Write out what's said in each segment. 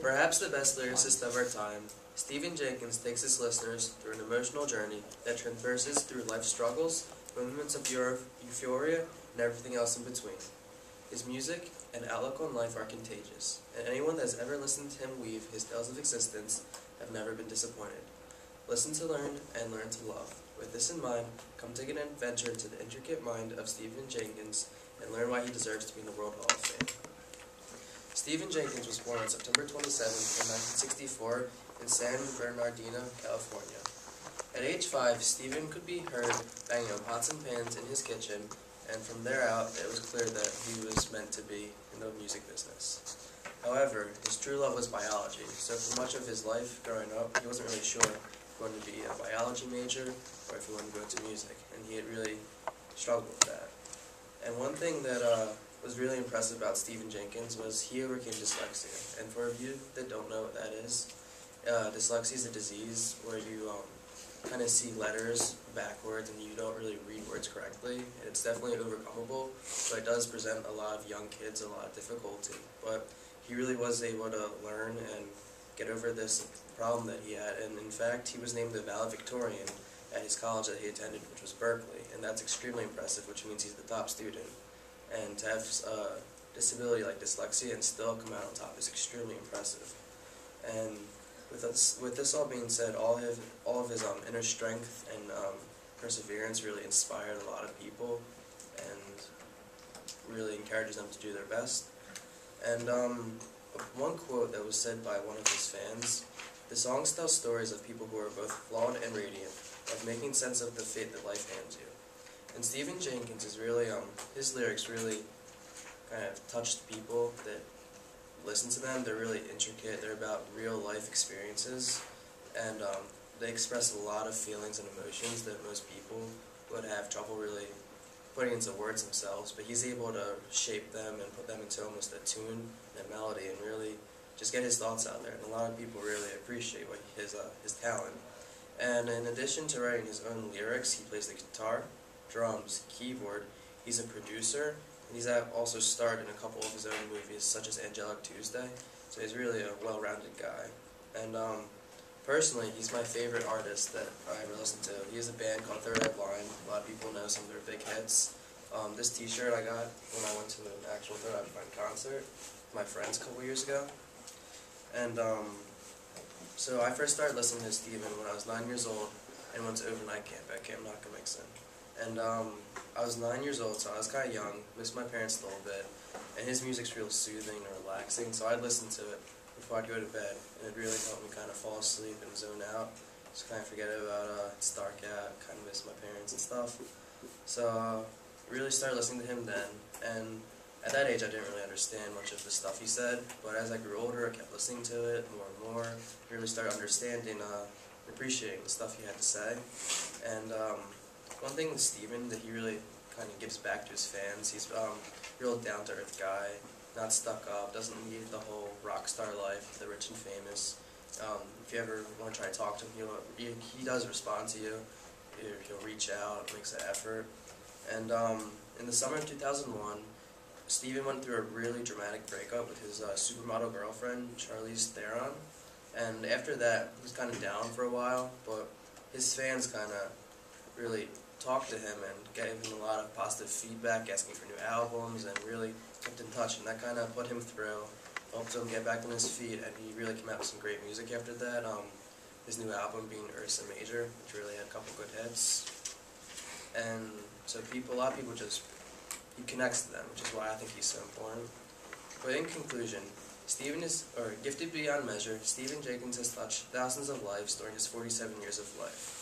Perhaps the best lyricist of our time, Stephen Jenkins takes his listeners through an emotional journey that traverses through life's struggles, moments of euphoria, and everything else in between. His music and outlook on life are contagious, and anyone that has ever listened to him weave his tales of existence have never been disappointed. Listen to learn and learn to love. With this in mind, come take an adventure into the intricate mind of Stephen Jenkins and learn why he deserves to be in the World Hall of Fame. Stephen Jenkins was born on September 27, 1964 in San Bernardino, California. At age 5, Stephen could be heard banging on pots and pans in his kitchen, and from there out, it was clear that he was meant to be in the music business. However, his true love was biology, so for much of his life growing up, he wasn't really sure if he wanted to be a biology major or if he wanted to go into music, and he had really struggled with that. And one thing that was really impressive about Stephen Jenkins was he overcame dyslexia. And for you that don't know what that is, dyslexia is a disease where you kind of see letters backwards and you don't really read words correctly. And it's definitely overcomable, but it does present a lot of young kids a lot of difficulty. But he really was able to learn and get over this problem that he had. And in fact, he was named the valedictorian at his college that he attended, which was Berkeley. And that's extremely impressive, which means he's the top student. And to have a disability like dyslexia and still come out on top is extremely impressive. And with this all being said, all of his inner strength and perseverance really inspired a lot of people and really encourages them to do their best. And one quote that was said by one of his fans: "The songs tell stories of people who are both flawed and radiant, of making sense of the fate that life hands you." And Stephen Jenkins is really, his lyrics really kind of touched people that listen to them. They're really intricate, they're about real life experiences, and they express a lot of feelings and emotions that most people would have trouble really putting into words themselves, but he's able to shape them and put them into almost a tune and a melody and really just get his thoughts out there, and a lot of people really appreciate his talent. And in addition to writing his own lyrics, he plays the guitar, drums, keyboard, he's a producer, and he's also starred in a couple of his own movies, such as Angelic Tuesday, so he's really a well-rounded guy. And personally, he's my favorite artist that I ever listened to. He has a band called Third Eye Blind. A lot of people know some of their big hits. This t-shirt I got when I went to an actual Third Eye Blind concert with my friends a couple years ago. And so I first started listening to Stephen when I was 9 years old and went to overnight camp at Camp Nockamixon. And I was 9 years old, so I was kind of young, missed my parents a little bit, and his music's real soothing and relaxing, so I'd listen to it before I'd go to bed, and it really helped me kind of fall asleep and zone out, just kind of forget about it's dark out, kind of miss my parents and stuff. So really started listening to him then, and at that age I didn't really understand much of the stuff he said, but as I grew older I kept listening to it more and more, really started understanding and appreciating the stuff he had to say. And one thing with Stephen that he really kind of gives back to his fans, he's a real down-to-earth guy, not stuck up, doesn't need the whole rock star life, the rich and famous. If you ever want to try to talk to him, he does respond to you. He'll reach out, makes an effort. And in the summer of 2001, Stephen went through a really dramatic breakup with his supermodel girlfriend, Charlize Theron. And after that, he was kind of down for a while, but his fans kind of really talked to him and gave him a lot of positive feedback, asking for new albums, and really kept in touch, and that kind of put him through, helped him get back on his feet, and he really came out with some great music after that. His new album being Ursa Major, which really had a couple good hits. And so a lot of people he connects to them, which is why I think he's so important. But in conclusion, gifted beyond measure, Stephen Jenkins has touched thousands of lives during his 47 years of life.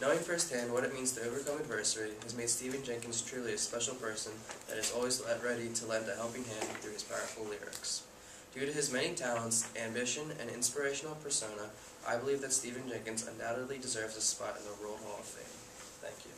Knowing firsthand what it means to overcome adversity has made Stephen Jenkins truly a special person that is always ready to lend a helping hand through his powerful lyrics. Due to his many talents, ambition, and inspirational persona, I believe that Stephen Jenkins undoubtedly deserves a spot in the World Hall of Fame. Thank you.